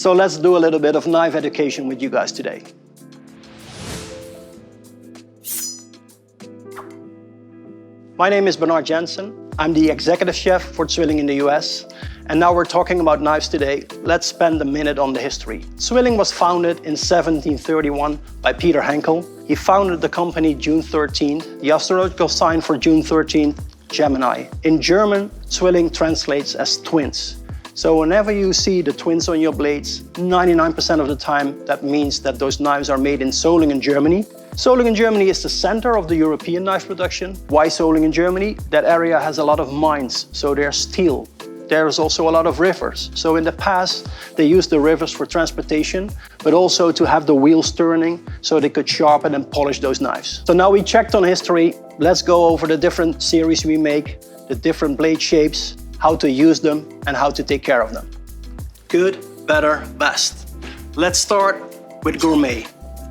So let's do a little bit of knife education with you guys today. My name is Janssen. I'm the executive chef for ZWILLING in the US. And now we're talking about knives today. Let's spend a minute on the history. ZWILLING was founded in 1731 by Peter Henkel. He founded the company June 13th. The astrological sign for June 13th, Gemini. In German, ZWILLING translates as twins. So whenever you see the twins on your blades, 99% of the time, that means that those knives are made in Solingen, Germany. Solingen, Germany is the center of the European knife production. Why Solingen, Germany? That area has a lot of mines, so there's steel. There's also a lot of rivers. So in the past, they used the rivers for transportation, but also to have the wheels turning so they could sharpen and polish those knives. So now we checked on history. Let's go over the different series we make, the different blade shapes, how to use them, and how to take care of them. Good, better, best. Let's start with Gourmet.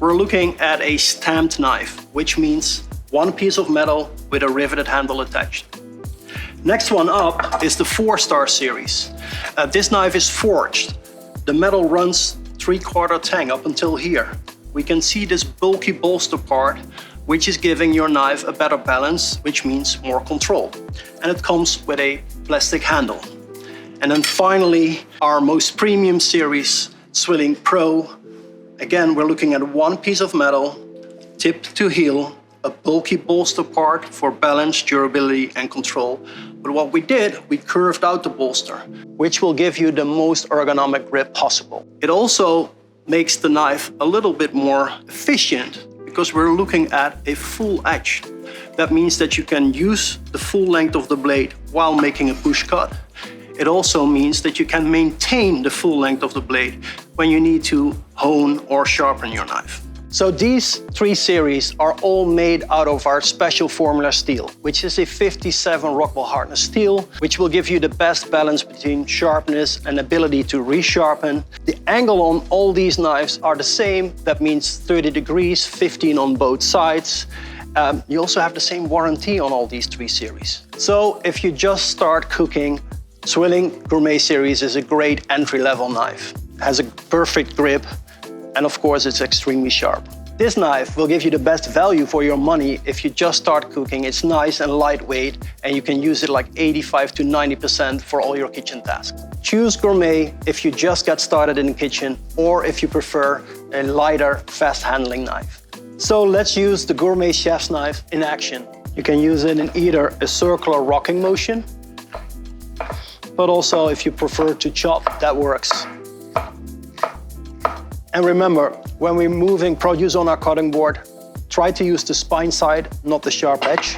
We're looking at a stamped knife, which means one piece of metal with a riveted handle attached. Next one up is the 4-star series. This knife is forged. The metal runs 3/4 tang up until here. We can see this bulky bolster part, which is giving your knife a better balance, which means more control. And it comes with a plastic handle. And then finally, our most premium series, ZWILLING Pro. Again, we're looking at one piece of metal, tip to heel, a bulky bolster part for balance, durability, and control. But what we did, we curved out the bolster, which will give you the most ergonomic grip possible. It also makes the knife a little bit more efficient because we're looking at a full edge. That means that you can use the full length of the blade while making a push cut. It also means that you can maintain the full length of the blade when you need to hone or sharpen your knife. So these 3 series are all made out of our special formula steel, which is a 57 Rockwell hardness steel, which will give you the best balance between sharpness and ability to resharpen. The angle on all these knives are the same. That means 30 degrees, 15 on both sides. You also have the same warranty on all these 3 series. So if you just start cooking, ZWILLING Gourmet series is a great entry-level knife. It has a perfect grip, and of course it's extremely sharp. This knife will give you the best value for your money if you just start cooking. It's nice and lightweight, and you can use it like 85 to 90% for all your kitchen tasks. Choose Gourmet if you just got started in the kitchen, or if you prefer a lighter, fast-handling knife. So let's use the Gourmet chef's knife in action. You can use it in either a circular rocking motion, but also if you prefer to chop, that works. And remember, when we're moving produce on our cutting board, try to use the spine side, not the sharp edge.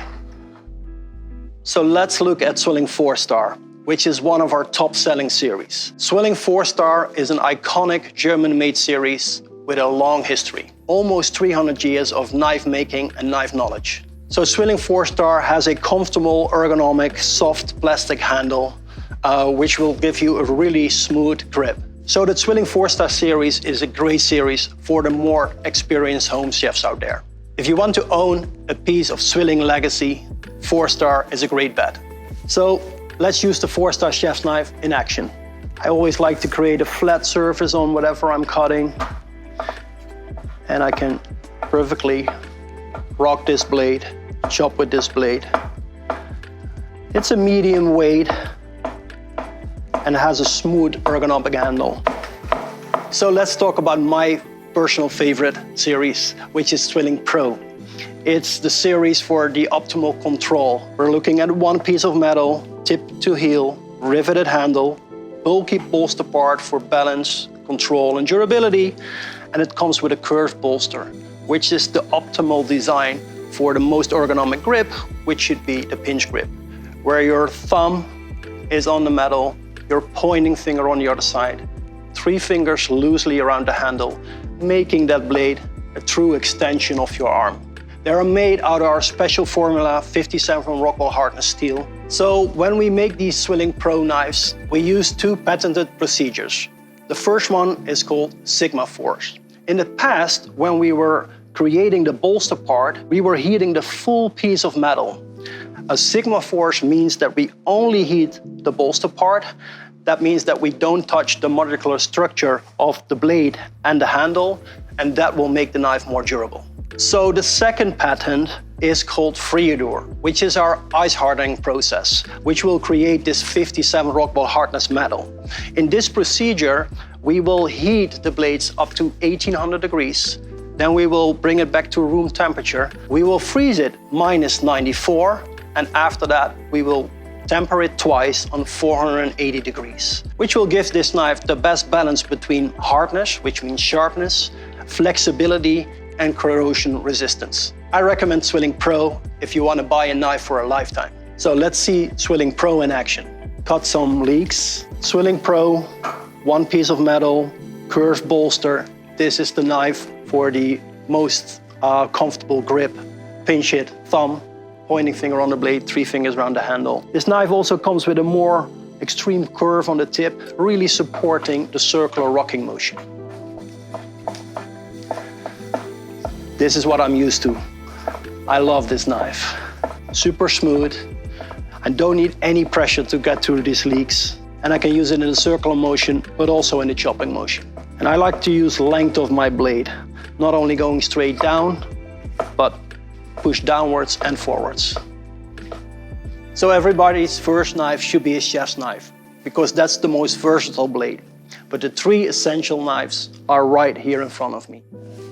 So let's look at ZWILLING 4-star, which is one of our top-selling series. ZWILLING 4-star is an iconic German-made series with a long history. Almost 300 years of knife making and knife knowledge. So ZWILLING 4-star has a comfortable, ergonomic, soft plastic handle, which will give you a really smooth grip. So the ZWILLING 4-star series is a great series for the more experienced home chefs out there. If you want to own a piece of ZWILLING legacy, 4-star is a great bet. So let's use the 4-star chef's knife in action. I always like to create a flat surface on whatever I'm cutting. And I can perfectly rock this blade, chop with this blade. It's a medium weight and has a smooth ergonomic handle. So let's talk about my personal favorite series, which is ZWILLING Pro. It's the series for the optimal control. We're looking at one piece of metal, tip to heel, riveted handle, bulky bolster part for balance, control, and durability. And it comes with a curved bolster, which is the optimal design for the most ergonomic grip, which should be the pinch grip, where your thumb is on the metal, your pointing finger on the other side, 3 fingers loosely around the handle, making that blade a true extension of your arm. They are made out of our special formula 57 Rockwell hardness steel. So when we make these ZWILLING Pro knives, we use 2 patented procedures. The first one is called Sigma Force. In the past, when we were creating the bolster part, we were heating the full piece of metal. A Sigma Force means that we only heat the bolster part, That means that we don't touch the molecular structure of the blade and the handle, and that will make the knife more durable. So the second patent is called Freodor, which is our ice hardening process, which will create this 57 rock ball hardness metal. In this procedure, we will heat the blades up to 1800 degrees. Then we will bring it back to room temperature. We will freeze it -94, and after that, we will temper it twice on 480 degrees, which will give this knife the best balance between hardness, which means sharpness, flexibility, and corrosion resistance. I recommend Zwilling Pro if you want to buy a knife for a lifetime. So let's see Zwilling Pro in action. Cut some leaks. Zwilling Pro, one piece of metal, curved bolster. This is the knife for the most comfortable grip. Pinch it, thumb, pointing finger on the blade, 3 fingers around the handle. This knife also comes with a more extreme curve on the tip, really supporting the circular rocking motion. This is what I'm used to. I love this knife. Super smooth. I don't need any pressure to get through these leaks. And I can use it in a circular motion, but also in the chopping motion. And I like to use length of my blade, not only going straight down, but push downwards and forwards. So everybody's first knife should be a chef's knife, because that's the most versatile blade. But the 3 essential knives are right here in front of me.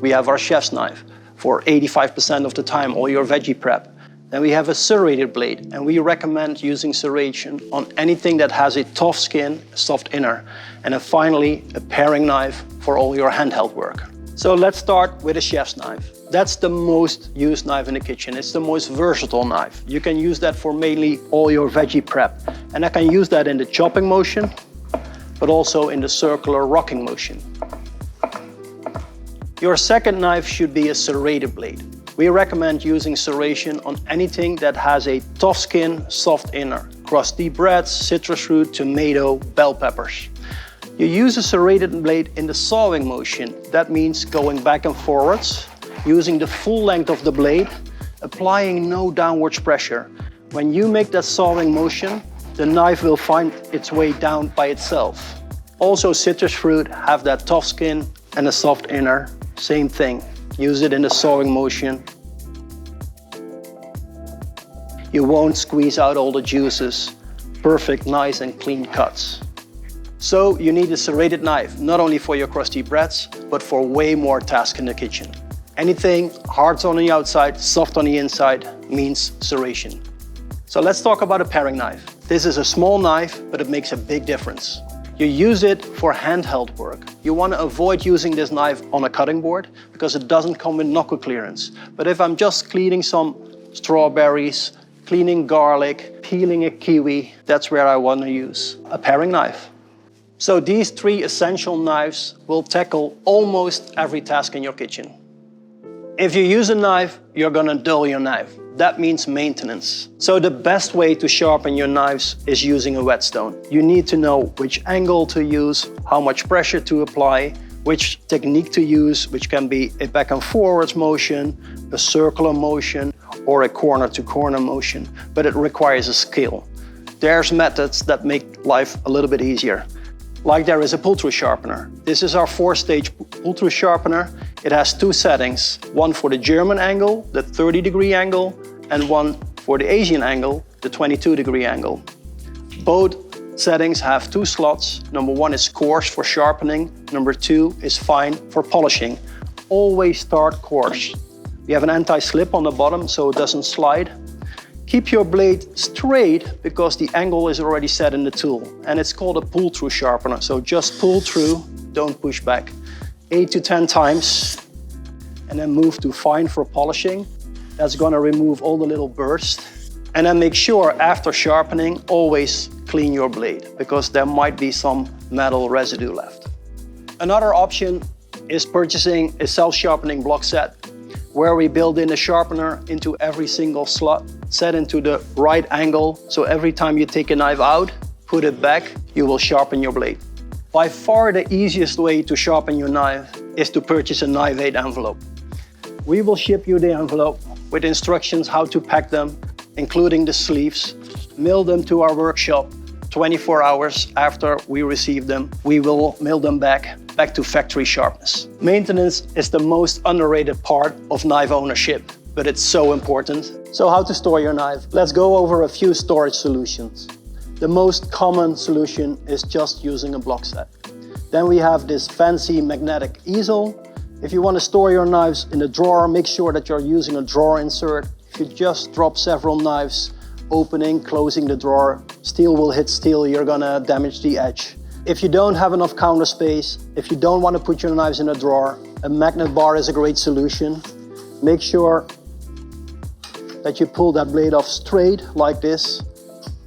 We have our chef's knife for 85% of the time, all your veggie prep. Then we have a serrated blade, and we recommend using serration on anything that has a tough skin, soft inner. And then finally, a paring knife for all your handheld work. So let's start with a chef's knife. That's the most used knife in the kitchen. It's the most versatile knife. You can use that for mainly all your veggie prep. And I can use that in the chopping motion, but also in the circular rocking motion. Your second knife should be a serrated blade. We recommend using serration on anything that has a tough skin, soft inner. Crusty breads, citrus fruit, tomato, bell peppers. You use a serrated blade in the sawing motion. That means going back and forwards, using the full length of the blade, applying no downwards pressure. When you make that sawing motion, the knife will find its way down by itself. Also, citrus fruit have that tough skin and a soft inner. Same thing. Use it in the sawing motion. You won't squeeze out all the juices. Perfect, nice and clean cuts. So you need a serrated knife, not only for your crusty breads, but for way more tasks in the kitchen. Anything hard on the outside, soft on the inside means serration. So let's talk about a paring knife. This is a small knife, but it makes a big difference. You use it for handheld work. You want to avoid using this knife on a cutting board because it doesn't come with knuckle clearance. But if I'm just cleaning some strawberries, cleaning garlic, peeling a kiwi, that's where I want to use a paring knife. So these 3 essential knives will tackle almost every task in your kitchen. If you use a knife, you're gonna dull your knife. That means maintenance. So the best way to sharpen your knives is using a whetstone. You need to know which angle to use, how much pressure to apply, which technique to use, which can be a back and forwards motion, a circular motion, or a corner to corner motion, but it requires a skill. There's methods that make life a little bit easier. Like there is a pull-through sharpener. This is our 4-stage pull-through sharpener. It has 2 settings, one for the German angle, the 30-degree angle, and one for the Asian angle, the 22-degree angle. Both settings have 2 slots. Number 1 is coarse for sharpening. Number 2 is fine for polishing. Always start coarse. We have an anti-slip on the bottom so it doesn't slide. Keep your blade straight because the angle is already set in the tool. And it's called a pull-through sharpener. So just pull through, don't push back. 8 to 10 times. And then move to fine for polishing. That's gonna remove all the little bursts. And then make sure after sharpening, always clean your blade because there might be some metal residue left. Another option is purchasing a self-sharpening block set where we build in a sharpener into every single slot, set into the right angle. So every time you take a knife out, put it back, you will sharpen your blade. By far the easiest way to sharpen your knife is to purchase a knife aid envelope. We will ship you the envelope with instructions how to pack them, including the sleeves, mail them to our workshop, 24 hours after we receive them, we will mill them back to factory sharpness. Maintenance is the most underrated part of knife ownership, but it's so important. So how to store your knife? Let's go over a few storage solutions. The most common solution is just using a block set. Then we have this fancy magnetic easel. If you want to store your knives in a drawer, make sure that you're using a drawer insert. If you just drop several knives, opening, closing the drawer, steel will hit steel, you're gonna damage the edge. If you don't have enough counter space, if you don't want to put your knives in a drawer, a magnet bar is a great solution. Make sure that you pull that blade off straight like this,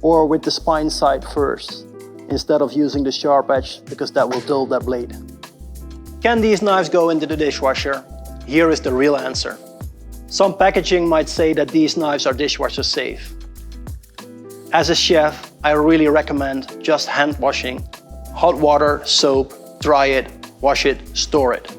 or with the spine side first, instead of using the sharp edge, because that will dull that blade. Can these knives go into the dishwasher? Here is the real answer. Some packaging might say that these knives are dishwasher safe. As a chef, I really recommend just hand washing. Hot water, soap, dry it, wash it, store it.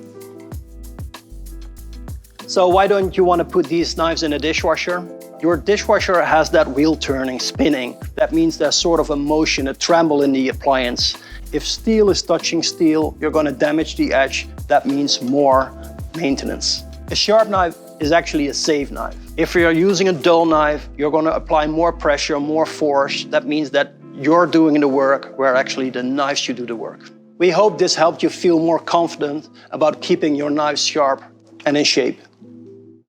So why don't you want to put these knives in a dishwasher? Your dishwasher has that wheel turning, spinning. That means there's sort of a motion, a tremble in the appliance. If steel is touching steel, you're going to damage the edge. That means more maintenance. A sharp knife is actually a safe knife. If you're using a dull knife, you're going to apply more pressure, more force. That means that you're doing the work where actually the knives should do the work. We hope this helped you feel more confident about keeping your knives sharp and in shape.